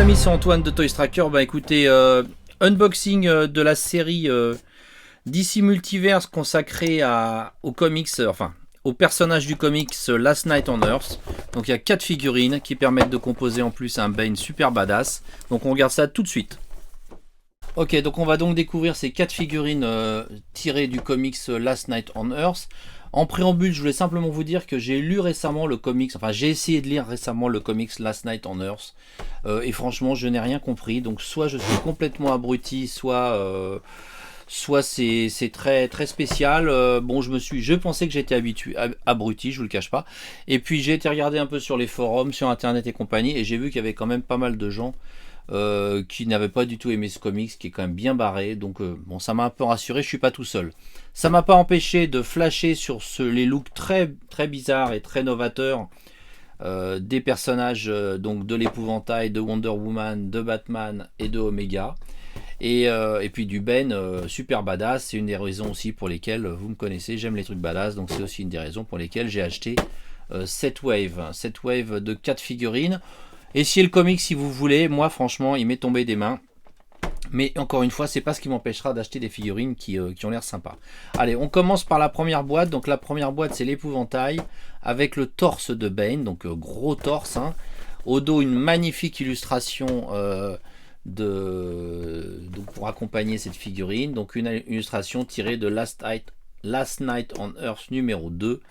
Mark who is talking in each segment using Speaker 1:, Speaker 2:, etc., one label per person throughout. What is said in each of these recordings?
Speaker 1: amis, c'est Antoine de Toys Tracker. Bah écoutez, unboxing de la série DC Multiverse consacrée aux comics, enfin aux personnages du comics Last Night on Earth. Donc il y a 4 figurines qui permettent de composer en plus un Bane super badass. Donc on regarde ça tout de suite. Ok, donc on va donc découvrir ces 4 figurines tirées du comics Last Night on Earth. En préambule, je voulais simplement vous dire que j'ai lu récemment le comics, enfin j'ai essayé de lire récemment le comics Last Night on Earth, et franchement je n'ai rien compris. Donc soit je suis complètement abruti, soit c'est très très spécial. Bon, je pensais que j'étais abruti, je vous le cache pas. Et puis j'ai été regarder un peu sur les forums, sur internet et compagnie, et j'ai vu qu'il y avait quand même pas mal de gens qui n'avait pas du tout aimé ce comics, qui est quand même bien barré. Donc bon, ça m'a un peu rassuré, je suis pas tout seul. Ça m'a pas empêché de flasher sur les looks très très bizarres et très novateurs des personnages donc de l'épouvantail, de Wonder Woman, de Batman et de Omega. Et puis du Ben super badass. C'est une des raisons aussi pour lesquelles, vous me connaissez, j'aime les trucs badass. Donc c'est aussi une des raisons pour lesquelles j'ai acheté cette wave de 4 figurines. Essayez le comic si vous voulez. Moi franchement il m'est tombé des mains. Mais encore une fois, c'est pas ce qui m'empêchera d'acheter des figurines qui ont l'air sympas. Allez, on commence par la première boîte. Donc la première boîte, c'est l'épouvantail avec le torse de Bane, donc gros torse. Hein. Au dos, une magnifique illustration donc pour accompagner cette figurine. Donc une illustration tirée de Last Night on Earth numéro 2.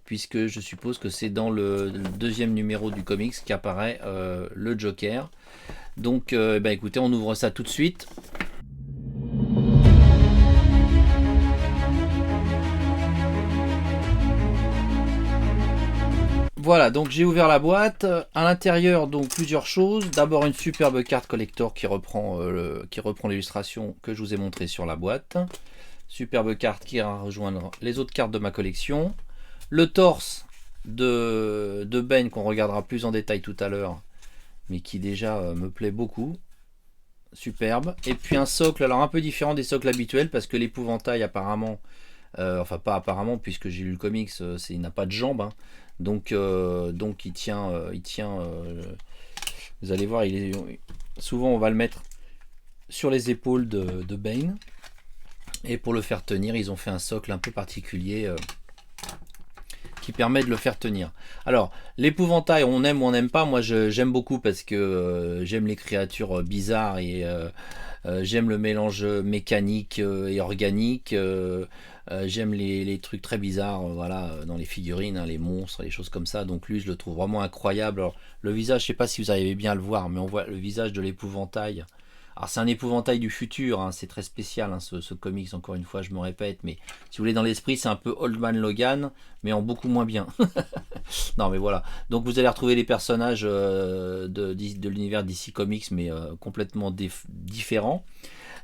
Speaker 1: Puisque je suppose que c'est dans le deuxième numéro du comics qu'apparaît le Joker. Donc écoutez, on ouvre ça tout de suite. Voilà, donc j'ai ouvert la boîte. À l'intérieur, donc plusieurs choses. D'abord une superbe carte collector qui reprend l'illustration que je vous ai montrée sur la boîte. Superbe carte qui va rejoindre les autres cartes de ma collection. Le torse de Ben qu'on regardera plus en détail tout à l'heure, mais qui déjà me plaît beaucoup. Superbe. Et puis un socle, alors un peu différent des socles habituels, parce que l'épouvantail apparemment, enfin pas apparemment, puisque j'ai lu le comics, il n'a pas de jambes. Hein. Donc il tient, vous allez voir, souvent on va le mettre sur les épaules de Bane. Et pour le faire tenir, ils ont fait un socle un peu particulier qui permet de le faire tenir. Alors, l'épouvantail, on aime ou on n'aime pas. Moi, j'aime beaucoup parce que j'aime les créatures bizarres et j'aime le mélange mécanique et organique. J'aime les trucs très bizarres, voilà, dans les figurines, hein, les monstres, les choses comme ça. Donc lui, je le trouve vraiment incroyable. Alors, le visage, je sais pas si vous arrivez bien à le voir, mais on voit le visage de l'épouvantail. Alors c'est un épouvantail du futur, hein, c'est très spécial hein, ce comics, encore une fois je me répète, mais si vous voulez dans l'esprit c'est un peu Old Man Logan, mais en beaucoup moins bien. Non mais voilà, donc vous allez retrouver les personnages de l'univers DC Comics, mais complètement différents.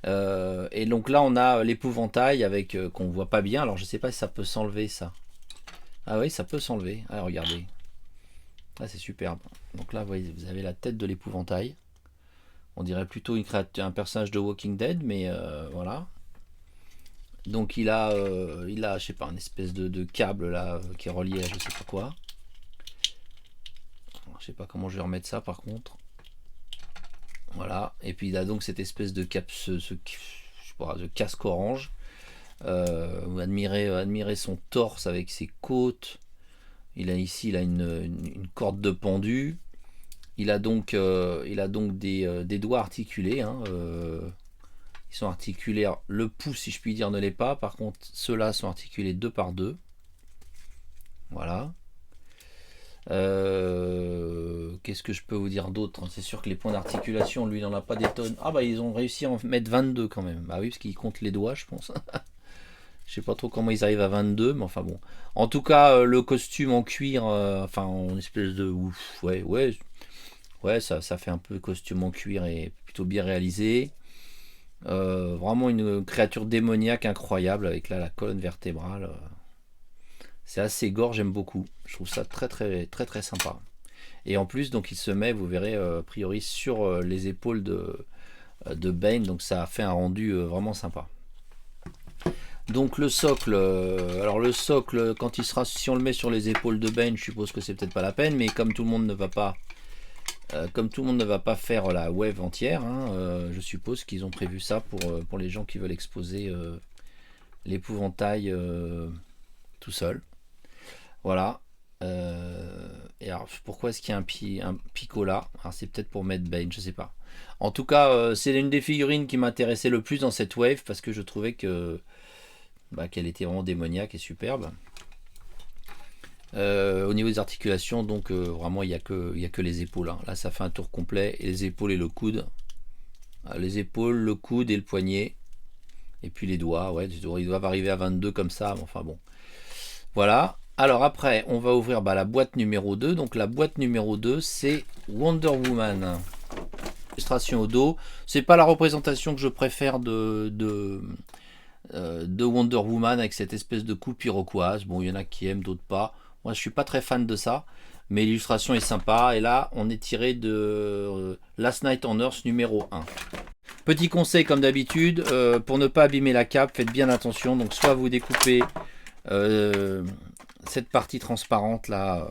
Speaker 1: Et donc là on a l'épouvantail avec qu'on voit pas bien, alors je sais pas si ça peut s'enlever ça. Ah oui ça peut s'enlever, ah, regardez. Ah c'est superbe, donc là vous avez la tête de l'épouvantail. On dirait plutôt un personnage de Walking Dead, mais voilà. Donc il a, je sais pas, une espèce de câble là qui est relié à je sais pas quoi. Je sais pas comment je vais remettre ça par contre. Voilà. Et puis il a donc cette espèce de cap, de casque orange. Admirez son torse avec ses côtes. Il a une corde de pendu. Il a donc des doigts articulés. Hein, ils sont articulés. Alors, le pouce, si je puis dire, ne l'est pas. Par contre, ceux-là sont articulés 2 par 2. Voilà. Qu'est-ce que je peux vous dire d'autre? C'est sûr que les points d'articulation, lui, il n'en a pas des tonnes. Ah bah ils ont réussi à en mettre 22 quand même. Bah oui, parce qu'ils comptent les doigts, je pense. Je sais pas trop comment ils arrivent à 22, mais enfin bon. En tout cas, le costume en cuir, enfin en espèce de ouf, ouais, ça fait un peu costume en cuir et plutôt bien réalisé. Vraiment une créature démoniaque incroyable avec là la colonne vertébrale. C'est assez gore, j'aime beaucoup. Je trouve ça très très très très sympa. Et en plus, donc il se met, vous verrez, a priori sur les épaules de Bane, donc ça a fait un rendu vraiment sympa. Donc le socle, alors le socle, quand si on le met sur les épaules de Bane, je suppose que c'est peut-être pas la peine, mais comme tout le monde ne va pas Comme tout le monde ne va pas faire la wave entière, hein, je suppose qu'ils ont prévu ça pour les gens qui veulent exposer l'épouvantail tout seul. Voilà. Et alors, pourquoi est-ce qu'il y a un picot là? Alors, c'est peut-être pour mettre Bane, je sais pas. En tout cas, c'est une des figurines qui m'intéressait le plus dans cette wave parce que je trouvais que qu'elle était vraiment démoniaque et superbe. Au niveau des articulations, donc vraiment il n'y a que les épaules. Hein. Là, ça fait un tour complet. Et les épaules et le coude. Les épaules, le coude et le poignet. Et puis les doigts. Ouais, ils doivent arriver à 22 comme ça. Enfin bon. Voilà. Alors après, on va ouvrir la boîte numéro 2. Donc la boîte numéro 2, c'est Wonder Woman. Illustration au dos. C'est pas la représentation que je préfère de Wonder Woman avec cette espèce de coupe iroquoise. Bon, il y en a qui aiment, d'autres pas. Moi, je suis pas très fan de ça, mais l'illustration est sympa. Et là, on est tiré de Last Night on Earth numéro 1. Petit conseil comme d'habitude, pour ne pas abîmer la cape, faites bien attention. Donc, soit vous découpez cette partie transparente là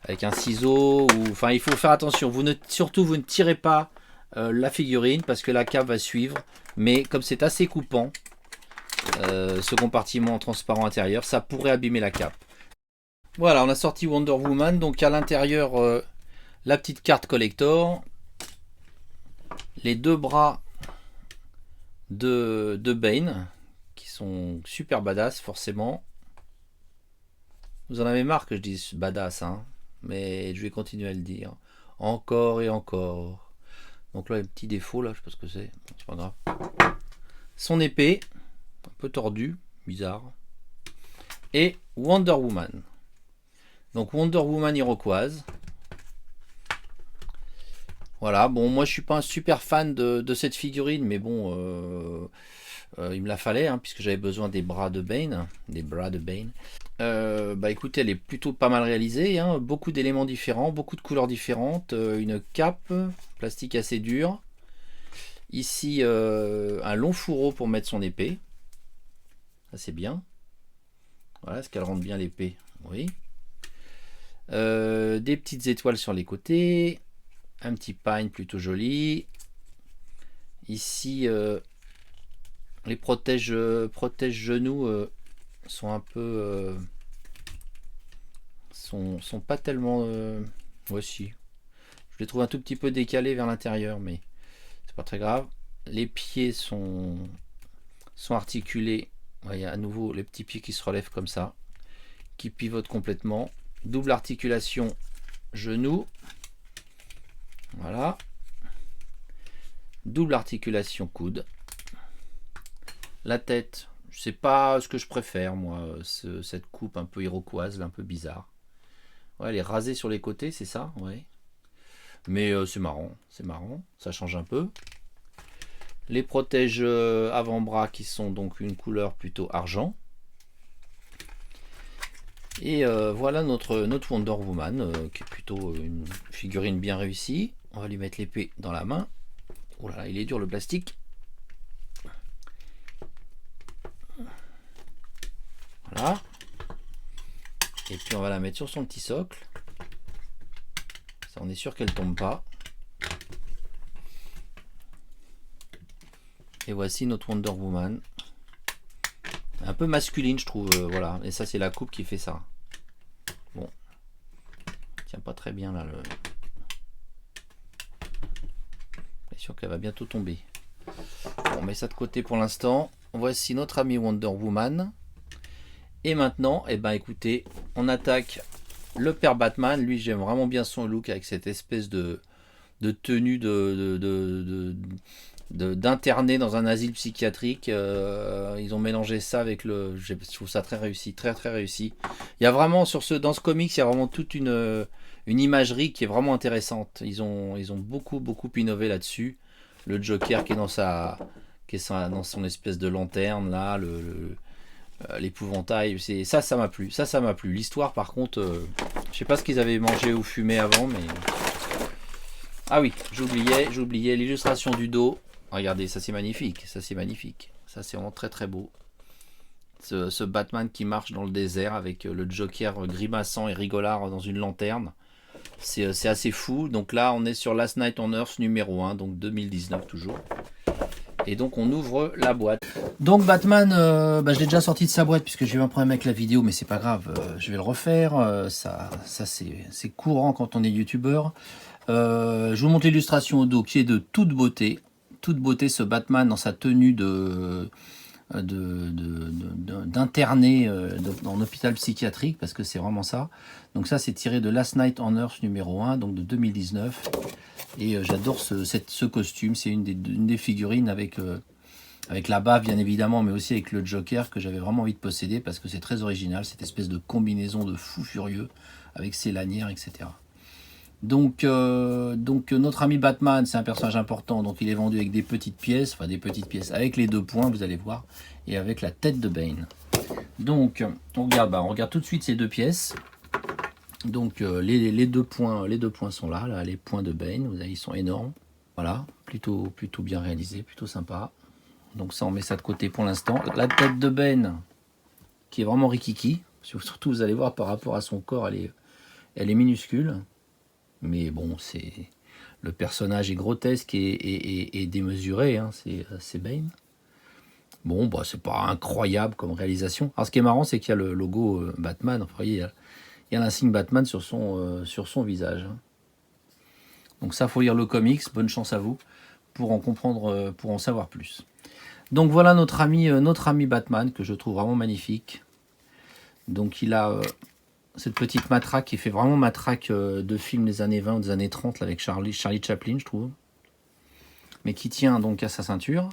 Speaker 1: avec un ciseau, enfin, il faut faire attention. Surtout, vous ne tirez pas la figurine parce que la cape va suivre. Mais comme c'est assez coupant, ce compartiment transparent intérieur, ça pourrait abîmer la cape. Voilà, on a sorti Wonder Woman, donc à l'intérieur la petite carte collector, les deux bras de Bane, qui sont super badass forcément. Vous en avez marre que je dise badass, hein, mais je vais continuer à le dire. Encore et encore. Donc là, un petit défaut, là, je sais pas ce que c'est pas grave. Son épée, un peu tordue, bizarre. Et Wonder Woman. Donc Wonder Woman iroquoise. Voilà, bon, moi je suis pas un super fan de cette figurine, mais bon, il me la fallait, hein, puisque j'avais besoin des bras de Bane. Des bras de Bane. Écoutez, elle est plutôt pas mal réalisée, hein, beaucoup d'éléments différents, beaucoup de couleurs différentes, une cape, plastique assez dur. Ici, un long fourreau pour mettre son épée. Ça c'est bien. Voilà, est-ce qu'elle rentre bien l'épée? Oui. Des petites étoiles sur les côtés, un petit pine plutôt joli. Ici, les protèges genoux sont un peu sont pas tellement si je les trouve un tout petit peu décalés vers l'intérieur, mais c'est pas très grave. Les pieds sont articulés. Il y a à nouveau les petits pieds qui se relèvent comme ça, qui pivotent complètement. Double articulation genou. Voilà. Double articulation coude. La tête, c'est pas ce que je préfère, moi, cette coupe un peu iroquoise, un peu bizarre. Ouais, elle est rasée sur les côtés, c'est ça, ouais. Mais c'est marrant, ça change un peu. Les protèges avant-bras qui sont donc une couleur plutôt argent. Et voilà notre Wonder Woman, qui est plutôt une figurine bien réussie. On va lui mettre l'épée dans la main. Oh là là, il est dur le plastique. Voilà. Et puis on va la mettre sur son petit socle. Ça, on est sûr qu'elle tombe pas. Et voici notre Wonder Woman. Un peu masculine, je trouve. Voilà. Et ça, c'est la coupe qui fait ça. Bon. Tient pas très bien là. Je suis sûr qu'elle va bientôt tomber. Bon, on met ça de côté pour l'instant. Voici notre ami Wonder Woman. Et maintenant, écoutez, on attaque le père Batman. Lui, j'aime vraiment bien son look avec cette espèce de tenue d'interné dans un asile psychiatrique. Ils ont mélangé ça avec je trouve ça très réussi, très très réussi. Il y a vraiment dans ce comics, il y a vraiment toute une imagerie qui est vraiment intéressante. Ils ont beaucoup innové là-dessus. Le Joker qui est dans son espèce de lanterne là, l'épouvantail, ça m'a plu. Ça m'a plu. L'histoire, par contre, je sais pas ce qu'ils avaient mangé ou fumé avant, mais ah oui, j'oubliais l'illustration du dos. Regardez, ça c'est magnifique. Ça c'est vraiment très très beau. Ce Batman qui marche dans le désert avec le Joker grimaçant et rigolard dans une lanterne. C'est assez fou. Donc là, on est sur Last Night on Earth numéro 1, donc 2019 toujours. Et donc on ouvre la boîte. Donc Batman, je l'ai déjà sorti de sa boîte puisque j'ai eu un problème avec la vidéo, mais c'est pas grave, je vais le refaire. Ça c'est courant quand on est youtubeur. Je vous montre l'illustration au dos qui est de toute beauté. Toute beauté, ce Batman dans sa tenue d'interné en hôpital psychiatrique, parce que c'est vraiment ça. Donc ça, c'est tiré de Last Night on Earth numéro 1, donc de 2019. Et j'adore ce costume. C'est une des figurines avec la bave, bien évidemment, mais aussi avec le Joker que j'avais vraiment envie de posséder parce que c'est très original, cette espèce de combinaison de fou furieux avec ses lanières, etc. Donc notre ami Batman, c'est un personnage important, donc il est vendu avec des petites pièces, enfin des petites pièces, avec les 2 points, vous allez voir, et avec la tête de Bane. Donc on regarde tout de suite ces 2 pièces. Donc les 2 points sont là, les points de Bane, vous voyez, ils sont énormes. Voilà, plutôt bien réalisé, plutôt sympa. Donc ça, on met ça de côté pour l'instant. La tête de Bane, qui est vraiment rikiki, surtout vous allez voir par rapport à son corps, elle est minuscule. Mais bon, le personnage est grotesque et démesuré, hein, c'est Bane. Bon, c'est pas incroyable comme réalisation. Alors ce qui est marrant, c'est qu'il y a le logo Batman. Enfin, vous voyez, il y a l'insigne Batman sur son visage. Hein. Donc ça, faut lire le comics. Bonne chance à vous pour en comprendre, pour en savoir plus. Donc voilà notre ami Batman que je trouve vraiment magnifique. Donc il a cette petite matraque qui fait vraiment matraque de film des années 20 ou des années 30 là, avec Charlie Chaplin, je trouve. Mais qui tient donc à sa ceinture.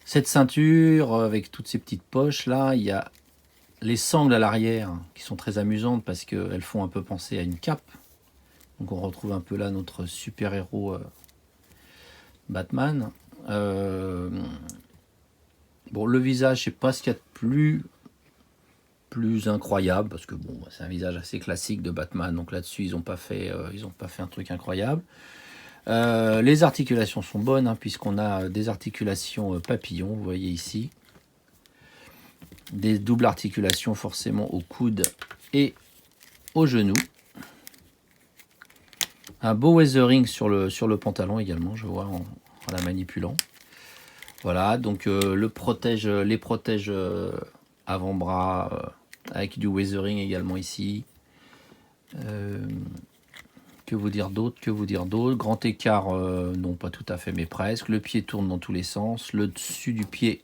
Speaker 1: Cette ceinture, avec toutes ces petites poches là, il y a les sangles à l'arrière qui sont très amusantes parce qu'elles font un peu penser à une cape. Donc on retrouve un peu là notre super-héros Batman. Bon, le visage, je sais pas ce qu'il y a de plus incroyable parce que bon, c'est un visage assez classique de Batman, donc là-dessus ils ont pas fait un truc incroyable. Les articulations sont bonnes, hein, puisqu'on a des articulations papillons, vous voyez ici, des doubles articulations forcément au coude et au genou, un beau weathering sur le pantalon également, je vois en la manipulant. Voilà, donc les protège avant-bras avec du weathering également ici. Que vous dire d'autre? Grand écart, non pas tout à fait, mais presque. Le pied tourne dans tous les sens. Le dessus du pied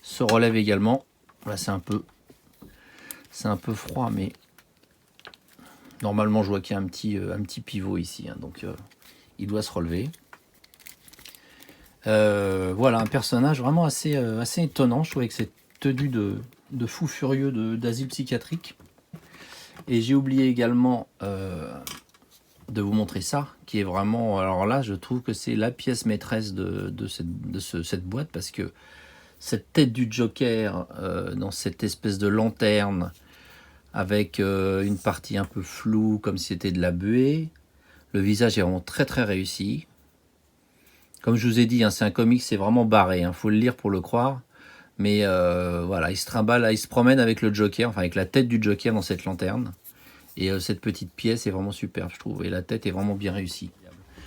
Speaker 1: se relève également. Là, c'est un peu froid, mais normalement, je vois qu'il y a un petit pivot ici, hein, donc il doit se relever. Voilà, un personnage vraiment assez étonnant, je trouve, avec cette tenue de fou furieux d'asile psychiatrique. Et j'ai oublié également de vous montrer ça, qui est vraiment... Alors là, je trouve que c'est la pièce maîtresse de cette boîte, parce que cette tête du Joker dans cette espèce de lanterne, avec une partie un peu floue, comme si c'était de la buée. Le visage est vraiment très très réussi. Comme je vous ai dit, hein, c'est un comic, c'est vraiment barré, hein, faut le lire pour le croire. Mais voilà, il se trimballe, il se promène avec le Joker, enfin avec la tête du Joker dans cette lanterne. Et cette petite pièce est vraiment superbe, je trouve. Et la tête est vraiment bien réussie.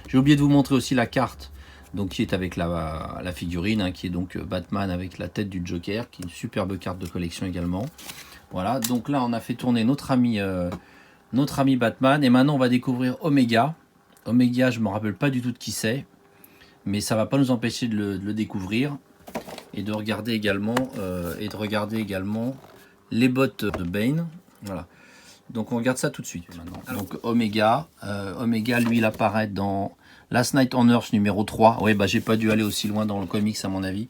Speaker 1: J'ai oublié de vous montrer aussi la carte, donc qui est avec la figurine, hein, qui est donc Batman avec la tête du Joker, qui est une superbe carte de collection également. Voilà, donc là on a fait tourner notre ami Batman. Et maintenant on va découvrir Omega. Omega, je ne me rappelle pas du tout de qui c'est, mais ça ne va pas nous empêcher de le découvrir. Et de regarder également, les bottes de Bane. Voilà. Donc on regarde ça tout de suite maintenant. Donc Omega, lui il apparaît dans Last Night on Earth numéro 3. Oui, j'ai pas dû aller aussi loin dans le comics à mon avis.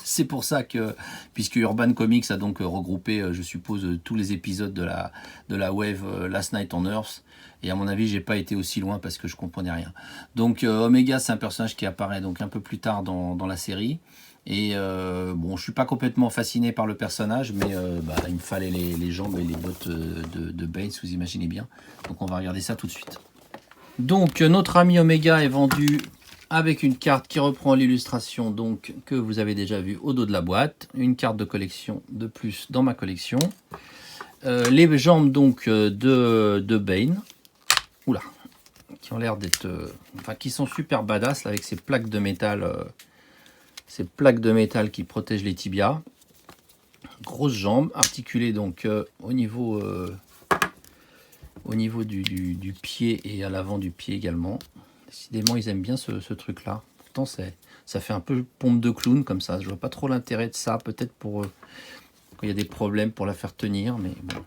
Speaker 1: C'est pour ça que, puisque Urban Comics a donc regroupé, je suppose, tous les épisodes de la wave Last Night on Earth. Et à mon avis, j'ai pas été aussi loin parce que je comprenais rien. Donc Omega, c'est un personnage qui apparaît donc un peu plus tard dans la série. Et bon, je suis pas complètement fasciné par le personnage, mais il me fallait les jambes et les bottes de Bane, si vous imaginez bien. Donc on va regarder ça tout de suite. Donc notre ami Omega est vendu avec une carte qui reprend l'illustration donc que vous avez déjà vu au dos de la boîte. Une carte de collection de plus dans ma collection. Les jambes donc de Bane. Oula. Qui ont l'air d'être... enfin, qui sont super badass là, avec ces plaques de métal. Ces plaques de métal qui protègent les tibias. Grosses jambes, articulées donc au niveau du pied et à l'avant du pied également. Décidément, ils aiment bien ce truc-là. Pourtant, ça fait un peu pompe de clown comme ça. Je vois pas trop l'intérêt de ça. Peut-être pour quand il y a des problèmes pour la faire tenir, mais bon.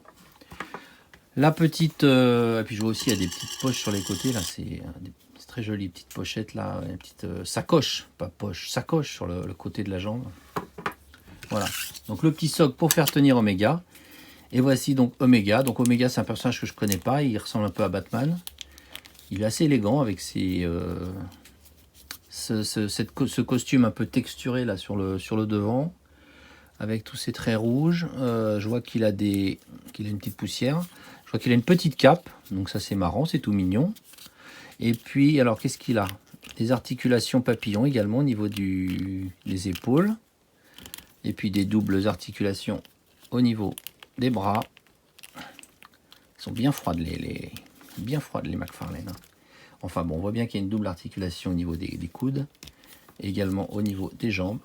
Speaker 1: La petite... et puis je vois aussi, il y a des petites poches sur les côtés. Là, c'est très joli. Petite pochette là. Une petite sacoche. Pas poche, sacoche sur le côté de la jambe. Voilà. Donc le petit socle pour faire tenir Omega. Et voici donc Omega. Donc Omega, c'est un personnage que je connais pas. Il ressemble un peu à Batman. Il est assez élégant avec ce costume un peu texturé là sur le devant. Avec tous ces traits rouges. Je vois qu'il a une petite poussière. Je vois qu'il a une petite cape. Donc ça c'est marrant, c'est tout mignon. Et puis, alors qu'est-ce qu'il a? Des articulations papillons également au niveau des épaules. Et puis des doubles articulations au niveau des bras. Ils sont bien froides bien froides les McFarlane. Enfin bon, on voit bien qu'il y a une double articulation au niveau des coudes. Et également au niveau des jambes.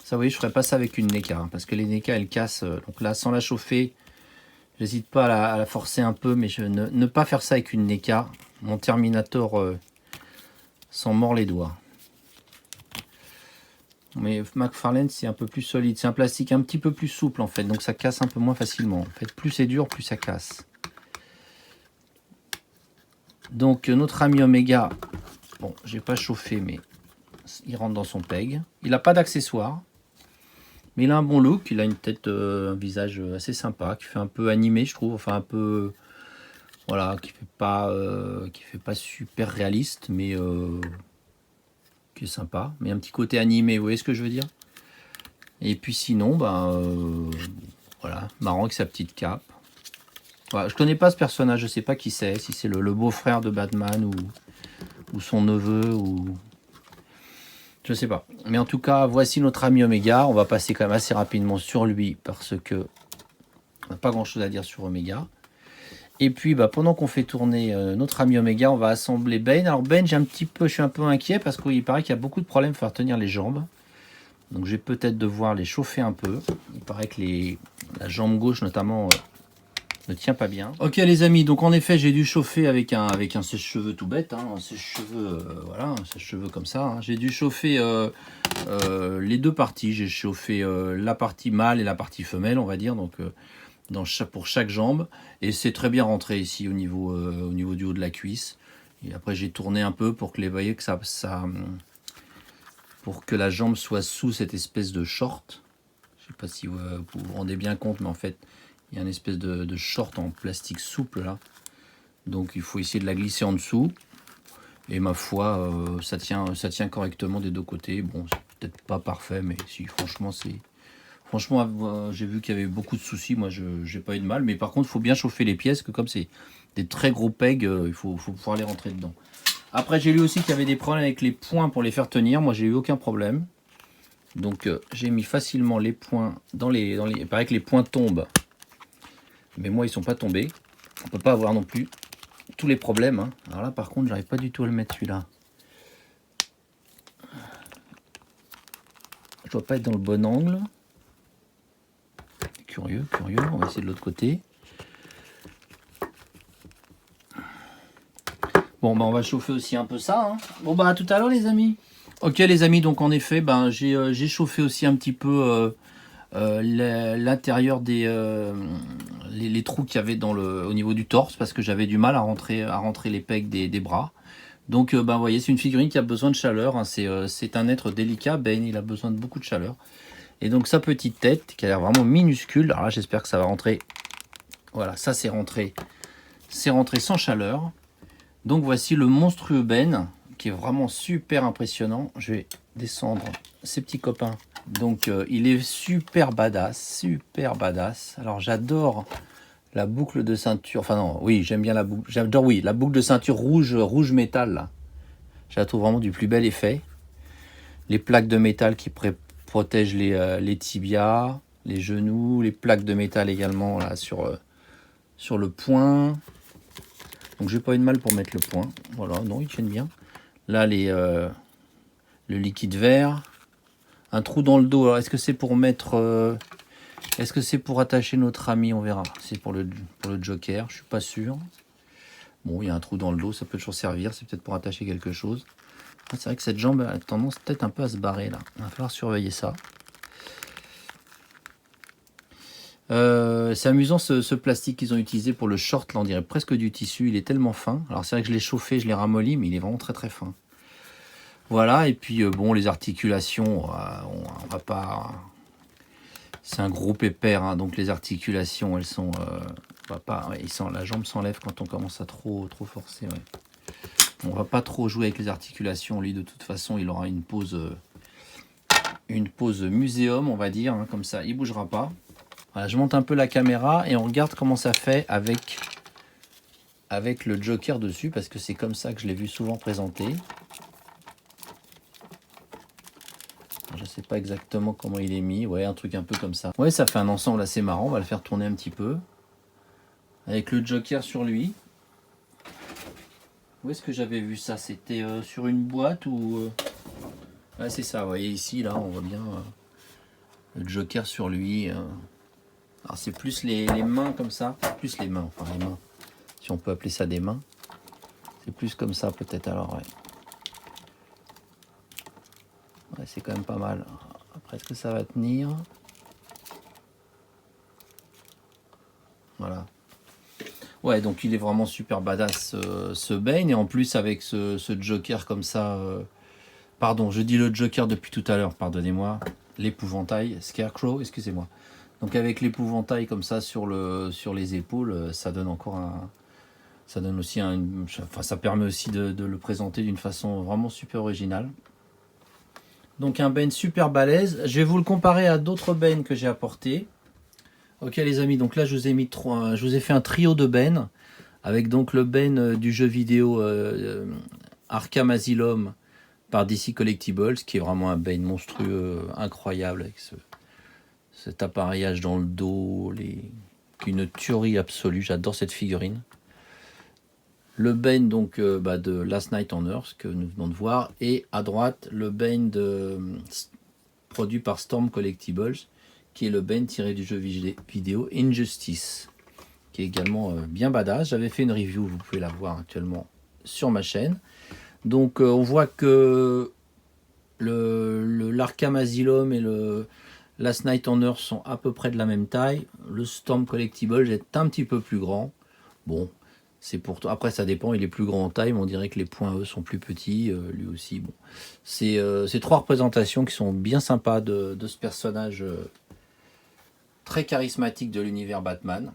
Speaker 1: Ça, vous voyez, je ne ferai pas ça avec une NECA. Parce que les NECA, elles cassent. Donc là, sans la chauffer, j'hésite pas à la forcer un peu. Mais ne pas faire ça avec une NECA. Mon Terminator s'en mord les doigts. Mais McFarlane, c'est un peu plus solide. C'est un plastique un petit peu plus souple, en fait. Donc, ça casse un peu moins facilement. En fait, plus c'est dur, plus ça casse. Donc, notre ami Omega, bon, j'ai pas chauffé, mais il rentre dans son peg. Il n'a pas d'accessoires. Mais il a un bon look. Il a une tête, un visage assez sympa, qui fait un peu animé, je trouve. Enfin, un peu... Voilà, qui fait pas super réaliste, mais... qui est sympa, mais un petit côté animé, vous voyez ce que je veux dire? Et puis sinon, voilà, marrant avec sa petite cape. Voilà, je connais pas ce personnage, je sais pas qui c'est, si c'est le beau-frère de Batman ou son neveu, ou... Je sais pas. Mais en tout cas, voici notre ami Omega. On va passer quand même assez rapidement sur lui, parce que on n'a pas grand-chose à dire sur Omega. Et puis, pendant qu'on fait tourner notre ami Omega, on va assembler Bane. Alors Bane, je suis un peu inquiet parce qu'il paraît qu'il y a beaucoup de problèmes pour faire tenir les jambes. Donc je vais peut-être devoir les chauffer un peu. Il paraît que la jambe gauche notamment ne tient pas bien. Ok les amis, donc en effet j'ai dû chauffer avec un sèche-cheveux tout bête. Un sèche-cheveux, voilà, un sèche-cheveux comme ça. Hein. J'ai dû chauffer les deux parties. J'ai chauffé la partie mâle et la partie femelle, on va dire. Donc... pour chaque jambe, et c'est très bien rentré ici au niveau du haut de la cuisse. Et après j'ai tourné un peu pour que vous voyez que pour que la jambe soit sous cette espèce de short. Je sais pas si vous vous rendez bien compte, mais en fait il y a une espèce de short en plastique souple là, donc il faut essayer de la glisser en dessous, et ma foi ça tient correctement des deux côtés. Bon, c'est peut-être pas parfait, mais si, franchement j'ai vu qu'il y avait beaucoup de soucis. Moi, je n'ai pas eu de mal. Mais par contre, il faut bien chauffer les pièces, que comme c'est des très gros pegs, il faut pouvoir les rentrer dedans. Après, j'ai lu aussi qu'il y avait des problèmes avec les poings pour les faire tenir. Moi, j'ai eu aucun problème. Donc, j'ai mis facilement les poings dans les... Il paraît que les poings tombent. Mais moi, ils ne sont pas tombés. On ne peut pas avoir non plus tous les problèmes. Hein. Alors là, par contre, j'arrive pas du tout à le mettre, celui-là. Je ne dois pas être dans le bon angle. Curieux, on va essayer de l'autre côté. Bon, on va chauffer aussi un peu ça. Hein. Bon, à tout à l'heure, les amis. Ok, les amis, donc en effet, j'ai chauffé aussi un petit peu l'intérieur des les trous qu'il y avait au niveau du torse, parce que j'avais du mal à rentrer les pegs des bras. Donc, vous voyez, c'est une figurine qui a besoin de chaleur. Hein. C'est un être délicat. Bane, il a besoin de beaucoup de chaleur. Et donc sa petite tête qui a l'air vraiment minuscule. Alors là, j'espère que ça va rentrer. Voilà, ça c'est rentré sans chaleur. Donc voici le monstrueux Bane qui est vraiment super impressionnant. Je vais descendre ces petits copains. Donc il est super badass. Alors j'adore la boucle de ceinture. Enfin non, oui, j'aime bien la boucle. J'adore, oui, la boucle de ceinture rouge métal là. Je la trouve vraiment du plus bel effet. Les plaques de métal qui protège les tibias, les genoux, les plaques de métal également là sur le poing. Donc j'ai pas eu de mal pour mettre le poing. Voilà, non, ils tiennent bien. Là, le liquide vert. Un trou dans le dos. Alors, est-ce que c'est pour mettre... est-ce que c'est pour attacher notre ami? On verra. C'est pour le Joker, je suis pas sûr. Bon, il y a un trou dans le dos, ça peut toujours servir. C'est peut-être pour attacher quelque chose. Ah, c'est vrai que cette jambe a tendance peut-être un peu à se barrer là. Il va falloir surveiller ça. C'est amusant ce plastique qu'ils ont utilisé pour le short. Là, on dirait presque du tissu. Il est tellement fin. Alors c'est vrai que je l'ai chauffé, je l'ai ramolli, mais il est vraiment très très fin. Voilà, et puis bon, les articulations, on va pas... C'est un gros pépère, hein, donc les articulations, elles sont... on va pas, ouais, la jambe s'enlève quand on commence à trop forcer. Ouais. On va pas trop jouer avec les articulations. Lui, de toute façon, il aura une pose muséum, on va dire, hein, comme ça, il bougera pas. Voilà, je monte un peu la caméra et on regarde comment ça fait avec le Joker dessus, parce que c'est comme ça que je l'ai vu souvent présenté. Je ne sais pas exactement comment il est mis. Ouais, un truc un peu comme ça. Ouais, ça fait un ensemble assez marrant. On va le faire tourner un petit peu. Avec le Joker sur lui. Où est-ce que j'avais vu ça? C'était sur une boîte ou... Ouais, c'est ça. Vous voyez ici, là, on voit bien le Joker sur lui. Alors, c'est plus les mains comme ça. Plus les mains, enfin les mains. Si on peut appeler ça des mains. C'est plus comme ça peut-être alors, ouais. Ouais, c'est quand même pas mal. Après, est-ce que ça va tenir? Voilà. Ouais, donc il est vraiment super badass ce Bane. Et en plus, avec ce Joker comme ça... Pardon, je dis le Joker depuis tout à l'heure, pardonnez-moi. L'épouvantail, Scarecrow, excusez-moi. Donc avec l'épouvantail comme ça sur les épaules, ça donne encore un... Ça donne aussi enfin, ça permet aussi de le présenter d'une façon vraiment super originale. Donc un Bane super balèze. Je vais vous le comparer à d'autres Bane que j'ai apportés. Ok les amis, donc là je vous ai fait un trio de Bane. Avec donc le Bane du jeu vidéo Arkham Asylum par DC Collectibles, qui est vraiment un Bane monstrueux, incroyable, avec cet appareillage dans le dos, une tuerie absolue. J'adore cette figurine. Le Bane donc de Last Night on Earth que nous venons de voir, et à droite le Bane produit par Storm Collectibles, qui est le Bane tiré du jeu vidéo Injustice, qui est également bien badass. J'avais fait une review, vous pouvez la voir actuellement sur ma chaîne. Donc on voit que l'Arkham Asylum et le Last Night on Earth sont à peu près de la même taille. Le Storm Collectibles est un petit peu plus grand. Bon, c'est pour toi. Après, ça dépend. Il est plus grand en taille, mais on dirait que les points, eux, sont plus petits. Lui aussi, bon. C'est trois représentations qui sont bien sympas de ce personnage très charismatique de l'univers Batman.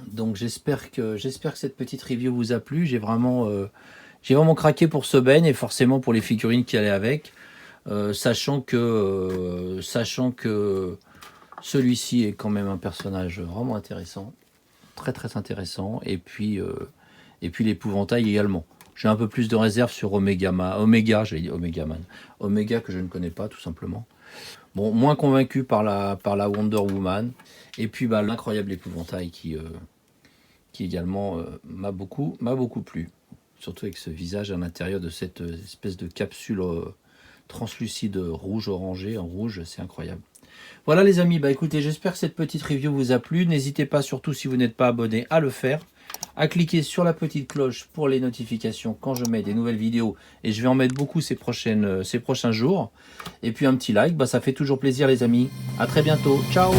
Speaker 1: Donc, j'espère que cette petite review vous a plu. J'ai vraiment craqué pour ce Bane et forcément pour les figurines qui allaient avec. Sachant que celui-ci est quand même un personnage vraiment intéressant. Très très intéressant, et puis l'épouvantail également. J'ai un peu plus de réserve sur Omega, j'allais dire Omega Man, Omega que je ne connais pas tout simplement. Bon, moins convaincu par la Wonder Woman, et puis l'incroyable épouvantail qui également m'a beaucoup plu, surtout avec ce visage à l'intérieur de cette espèce de capsule translucide rouge orangé en rouge, c'est incroyable. Voilà les amis, écoutez, j'espère que cette petite review vous a plu. N'hésitez pas, surtout si vous n'êtes pas abonné, à le faire, à cliquer sur la petite cloche pour les notifications quand je mets des nouvelles vidéos, et je vais en mettre beaucoup ces prochains jours. Et puis un petit like, ça fait toujours plaisir les amis. À très bientôt, ciao.